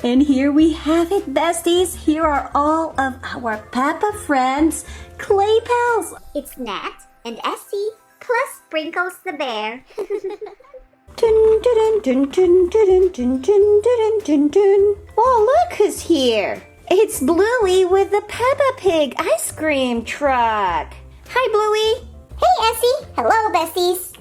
And here we have it, besties. Here are all of our Peppa friends' clay pals. It's Nat and Essie, plus Sprinkles the bear. Dun, dun, dun, dun, dun, dun, dun, dun, dun, dun. Oh, look who's here. It's Bluey with the Peppa Pig ice cream truck. Hi, Bluey. Hey, Essie. Hello, besties.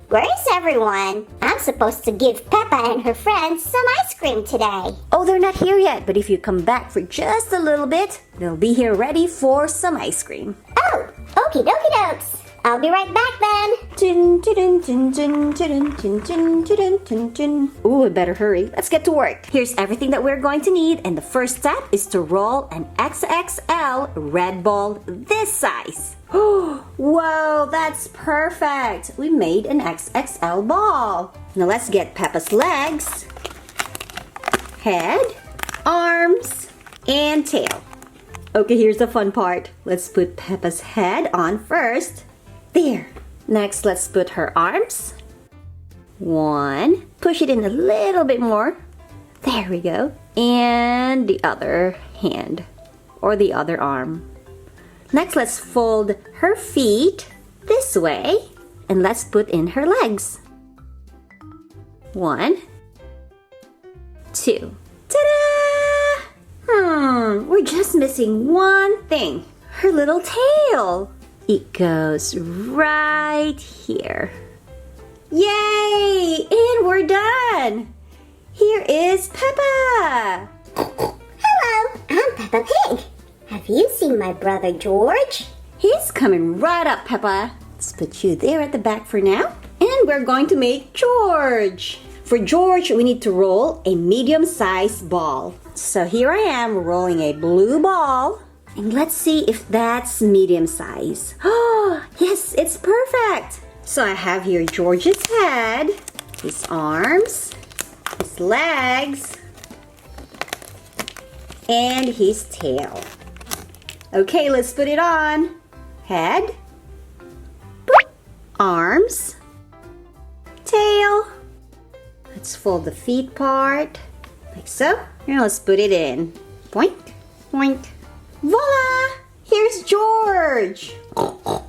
Where is everyone? I'm supposed to give Peppa and her friends some ice cream today. Oh, they're not here yet, but if you come back for just a little bit, they'll be here ready for some ice cream. Oh, okie dokie dokes. I'll be right back then. Ooh, I better hurry. Let's get to work. Here's everything that we're going to need, and the first step is to roll an XXL red ball this size. Whoa, that's perfect. We made an XXL ball. Now let's get Peppa's legs, head, arms, and tail. Okay, here's the fun part. Let's put Peppa's head on first. There. Next, let's put her arms. One. Push it in a little bit more. There we go. And the other hand or the other arm. Next, let's fold her feet this way and let's put in her legs. 1, 2. Ta-da! We're just missing one thing. Her little tail. It goes right here. Yay! And we're done! Here is Peppa! Hello, I'm Peppa Pig. Have you seen my brother George? He's coming right up, Peppa. Let's put you there at the back for now. And we're going to make George. For George, we need to roll a medium-sized ball. So here I am rolling a blue ball. And let's see if that's medium size. Oh, yes, it's perfect. So I have here George's head, his arms, his legs, and his tail. Okay, let's put it on. Head, boop, arms, tail. Let's fold the feet part, like so. Now let's put it in. Boink, boink. Voila! Here's George! Hello!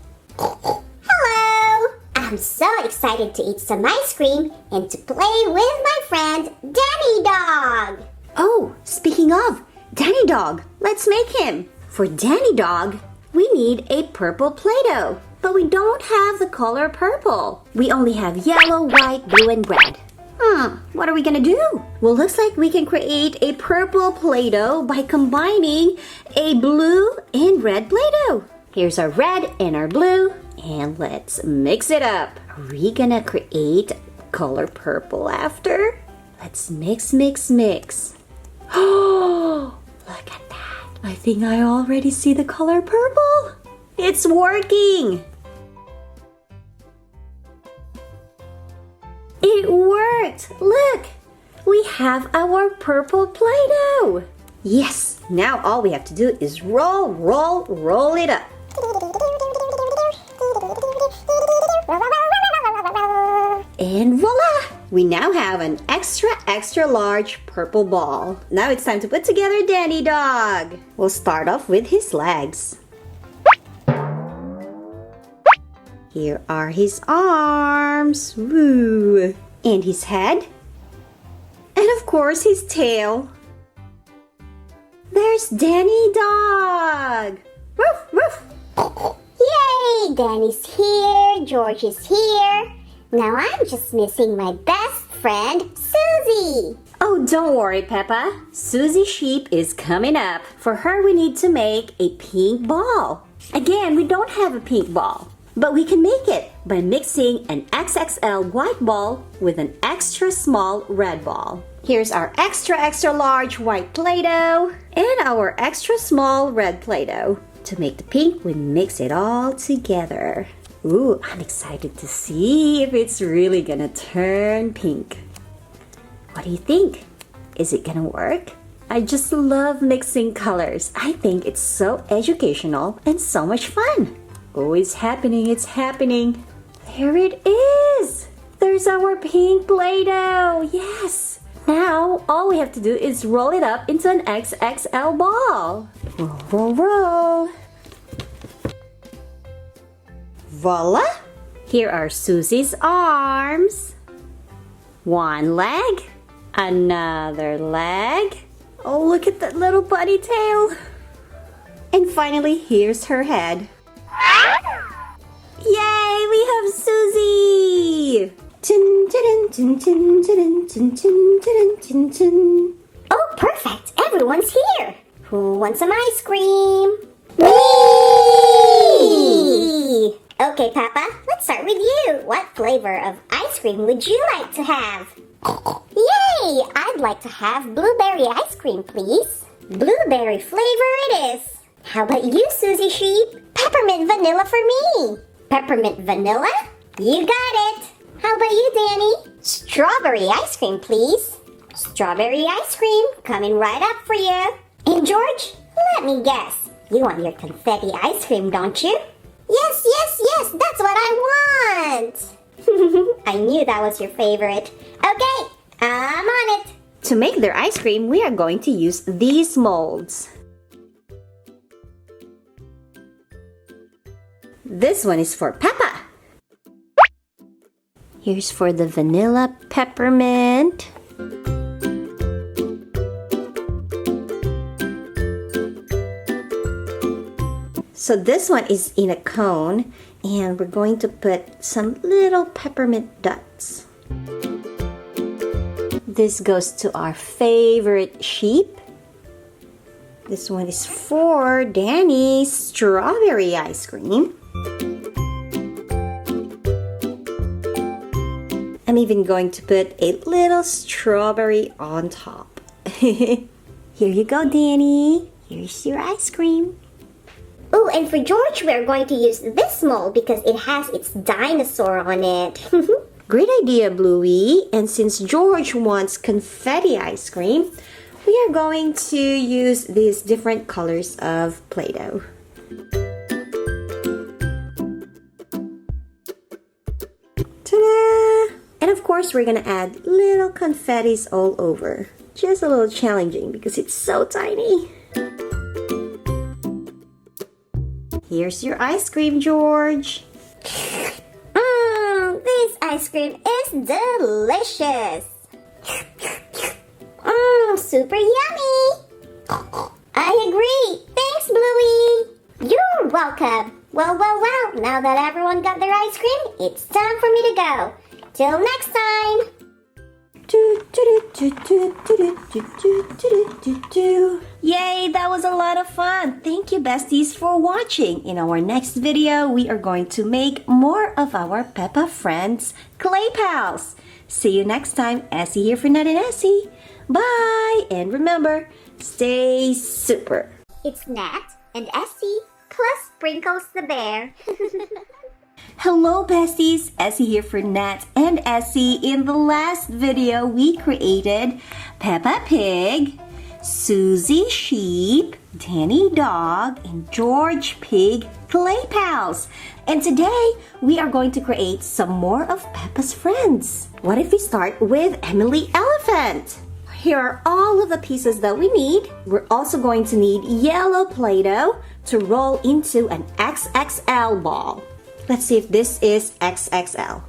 I'm so excited to eat some ice cream and to play with my friend Danny Dog! Oh, speaking of, Danny Dog, let's make him! For Danny Dog, we need a purple Play-Doh, but we don't have the color purple. We only have yellow, white, blue, and red. What are we gonna do? Well, looks like we can create a purple Play-Doh by combining a blue and red Play-Doh. Here's our red and our blue, and let's mix it up. Are we gonna create color purple after? Let's mix, mix, mix. Oh, look at that. I think I already see the color purple. It's working. It worked! Look! We have our purple Play-Doh! Yes! Now all we have to do is roll, roll, roll it up. And voila! We now have an extra, extra large purple ball. Now it's time to put together Danny Dog. We'll start off with his legs. Here are his arms, woo, and his head, and of course his tail. There's Danny Dog! Woof, woof! Yay! Danny's here, George is here. Now I'm just missing my best friend, Susie. Oh, don't worry, Peppa. Susie Sheep is coming up. For her, we need to make a pink ball. Again, we don't have a pink ball. But we can make it by mixing an XXL white ball with an extra small red ball. Here's our extra, extra large white Play-Doh and our extra small red Play-Doh. To make the pink, we mix it all together. Ooh, I'm excited to see if it's really gonna turn pink. What do you think? Is it gonna work? I just love mixing colors. I think it's so educational and so much fun. Oh, it's happening, it's happening. There it is. There's our pink Play-Doh. Yes. Now, all we have to do is roll it up into an XXL ball. Roll, roll, roll. Voila! Here are Susie's arms. One leg. Another leg. Oh, look at that little bunny tail. And finally, here's her head. Yay! We have Susie! Oh, perfect! Everyone's here! Who wants some ice cream? Me! Okay, Peppa, let's start with you. What flavor of ice cream would you like to have? Yay! I'd like to have blueberry ice cream, please. Blueberry flavor it is. How about you, Susie Sheep? Peppermint vanilla for me. Peppermint vanilla? You got it. How about you, Danny? Strawberry ice cream, please. Strawberry ice cream, coming right up for you. And George, let me guess. You want your confetti ice cream, don't you? Yes, yes, yes, that's what I want. I knew that was your favorite. Okay, I'm on it. To make their ice cream, we are going to use these molds. This one is for Peppa. Here's for the vanilla peppermint. So this one is in a cone, and we're going to put some little peppermint dots. This goes to our favorite sheep. This one is for Danny's strawberry ice cream. I'm even going to put a little strawberry on top. Here you go, Danny. Here's your ice cream. Oh, and for George, we're going to use this mold because it has its dinosaur on it. Great idea, Bluey. And since George wants confetti ice cream, we are going to use these different colors of Play-Doh. Ta-da! And of course, we're gonna add little confettis all over. Just a little challenging because it's so tiny. Here's your ice cream, George. This ice cream is delicious. Super yummy. I agree. Thanks, Bluey. You're welcome. Well, now that everyone got their ice cream, it's time for me to go. Till next time. Yay, that was a lot of fun. Thank you, besties, for watching. In our next video, we are going to make more of our Peppa Friends Clay Pals. See you next time. Essie here for Nat and Essie. Bye! And remember, stay super. It's Nat and Essie plus Sprinkles the bear. Hello, besties. Essie here for Nat and Essie. In the last video, we created Peppa Pig, Susie Sheep, Danny Dog, and George Pig Clay Pals. And today, we are going to create some more of Peppa's friends. What if we start with Emily Elephant? Here are all of the pieces that we need. We're also going to need yellow Play-Doh to roll into an XXL ball. Let's see if this is XXL.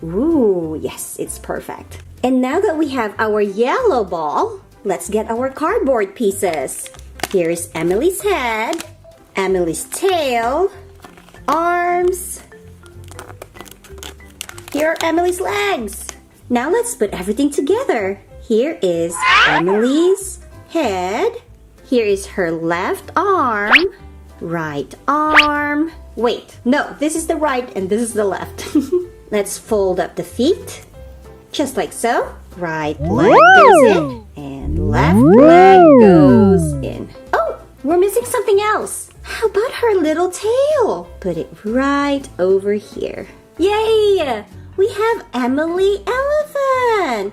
Ooh, yes, it's perfect. And now that we have our yellow ball, let's get our cardboard pieces. Here's Emily's head, Emily's tail, arms. Here are Emily's legs. Now let's put everything together. Here is Emily's head. Here is her left arm, right arm. Wait, no, this is the right and this is the left. Let's fold up the feet, just like so. Right leg goes in and left leg goes in. Oh, we're missing something else. How about her little tail? Put it right over here. Yay! We have Emily Elephant.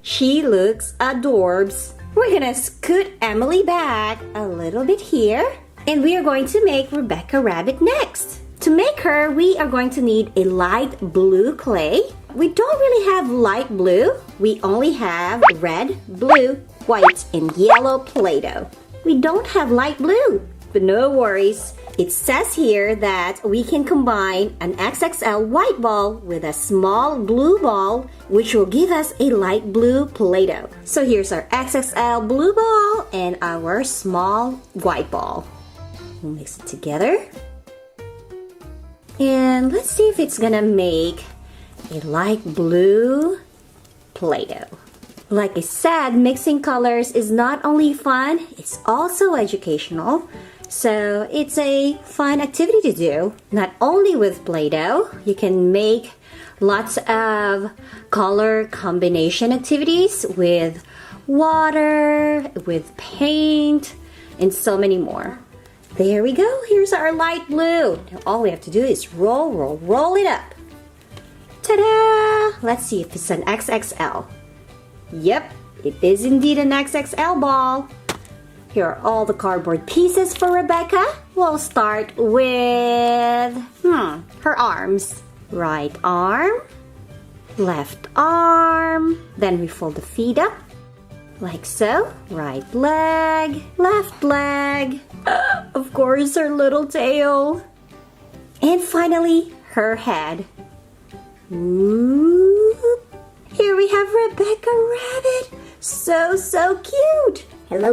She looks adorbs. We're gonna scoot Emily back a little bit here. And we are going to make Rebecca Rabbit next. To make her, we are going to need a light blue clay. we don't really have light blue. We only have red, blue, white, and yellow Play-Doh. We don't have light blue, but no worries. It says here that we can combine an XXL white ball with a small blue ball, which will give us a light blue Play-Doh. So here's our XXL blue ball and our small white ball. We'll mix it together. And let's see if it's gonna make a light blue Play-Doh. Like I said, mixing colors is not only fun, it's also educational. So it's a fun activity to do. Not only with Play-Doh, you can make lots of color combination activities with water, with paint, and so many more. There we go. Here's our light blue. Now all we have to do is roll it up. Ta-da! Let's see if it's an XXL. Yep, it is indeed an XXL ball. Here are all the cardboard pieces for Rebecca. We'll start with her arms. Right arm, left arm. Then we fold the feet up, like so. Right leg, left leg. Of course, her little tail. And finally, her head. Ooh. Here we have Rebecca Rabbit. So cute. Hello,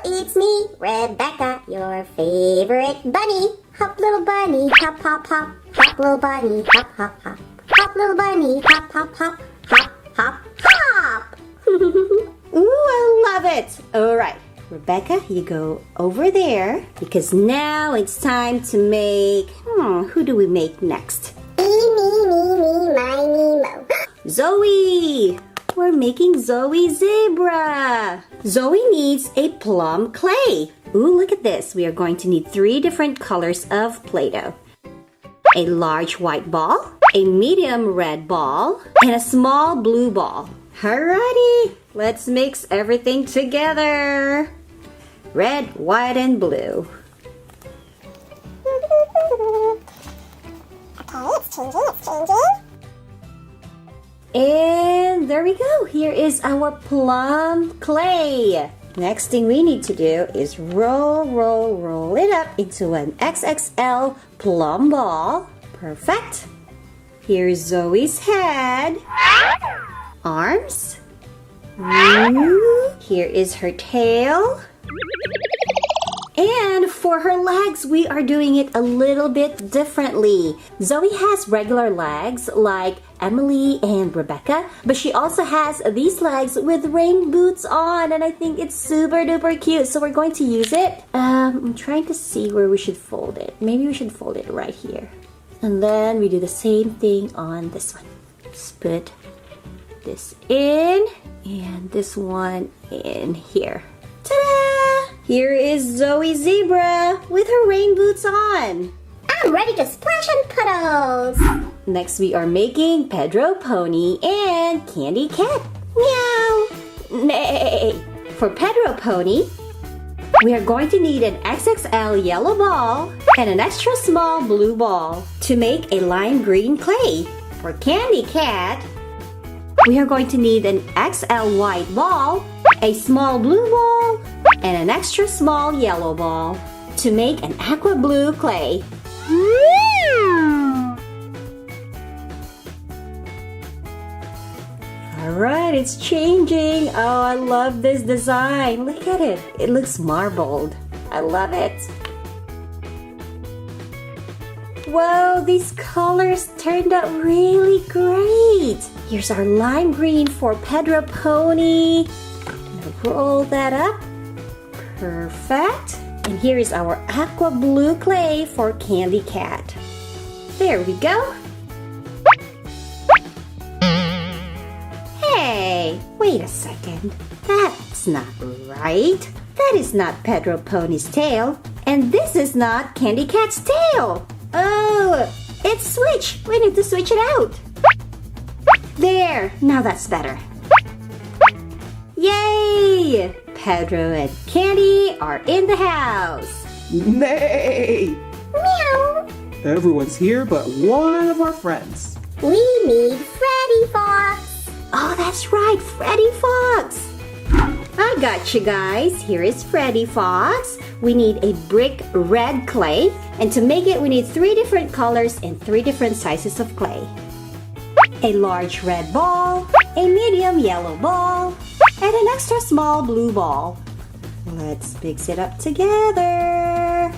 it's me, Rebecca, your favorite bunny. Hop, little bunny, hop, hop, hop. Hop, little bunny, hop, hop, hop. Hop, little bunny, hop, hop, hop. Hop, hop, hop. Ooh, I love it. All right, Rebecca, you go over there because now it's time to make, who do we make next? Me, my Nemo. Zoe! We're making Zoe Zebra. Zoe needs a plum clay. Ooh, look at this. We are going to need 3 different colors of Play-Doh. A large white ball, a medium red ball, and a small blue ball. Alrighty, let's mix everything together. Red, white, and blue. Okay, it's changing. And there we go. Here is our plum clay. Next thing we need to do is roll it up into an XXL plum ball. Perfect. Here's Zoe's head. Arms. Ooh. Here is her tail. And for her legs, we are doing it a little bit differently. Zoe has regular legs like Emily and Rebecca, but she also has these legs with rain boots on, and I think it's super duper cute. So we're going to use it. I'm trying to see where we should fold it. Maybe we should fold it right here. And then we do the same thing on this one. Just put this in and this one in here. Ta-da! Here is Zoe Zebra with her rain boots on. I'm ready to splash in puddles. Next we are making Pedro Pony and Candy Cat. Meow! Nay! For Pedro Pony, we are going to need an XXL yellow ball and an extra small blue ball to make a lime green clay. For Candy Cat, we are going to need an XL white ball, a small blue ball, and an extra small yellow ball to make an aqua blue clay. Alright, it's changing. Oh, I love this design. Look at it. It looks marbled. I love it. Whoa, these colors turned out really great. Here's our lime green for Pedro Pony. Roll that up. Perfect. And here is our aqua blue clay for Candy Cat. There we go. Hey, wait a second. That's not right. That is not Pedro Pony's tail. And this is not Candy Cat's tail. Oh, it's switched. We need to switch it out. There, now that's better. Yay! Pedro and Candy are in the house. Nay! Meow. Everyone's here but one of our friends. We need Freddy Fox. Oh, that's right, Freddy Fox. I got you guys. Here is Freddy Fox. We need a brick red clay. And to make it, we need 3 different colors and 3 different sizes of clay. A large red ball, a medium yellow ball, and an extra small blue ball. Let's mix it up together.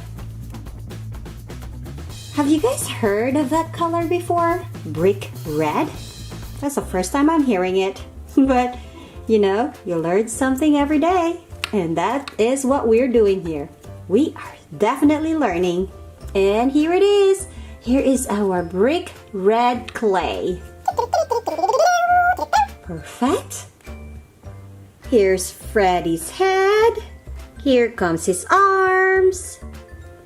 Have you guys heard of that color before? Brick red? That's the first time I'm hearing it. But, you know, you learn something every day. And that is what we're doing here. We are definitely learning. And here it is. Here is our brick red clay. Perfect. Here's Freddy's head. Here comes his arms.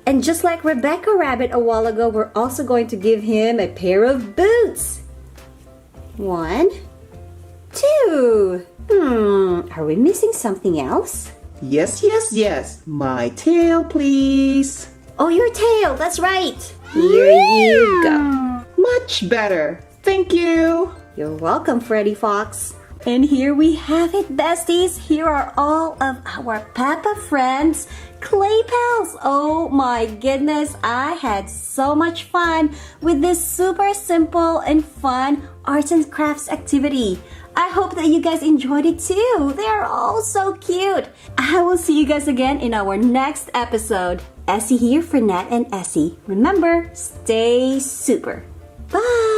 And just like Rebecca Rabbit a while ago, we're also going to give him a pair of boots. 1, 2. Are we missing something else? Yes, yes, yes. My tail, please. Oh, your tail, that's right. Here you go. Much better. Thank you. You're welcome, Freddy Fox. And here we have it, besties. Here are all of our Peppa friends' clay pals. Oh my goodness, I had so much fun with this super simple and fun arts and crafts activity. I hope that you guys enjoyed it too. They are all so cute. I will see you guys again in our next episode. Essie here for Nat and Essie. Remember, stay super. Bye.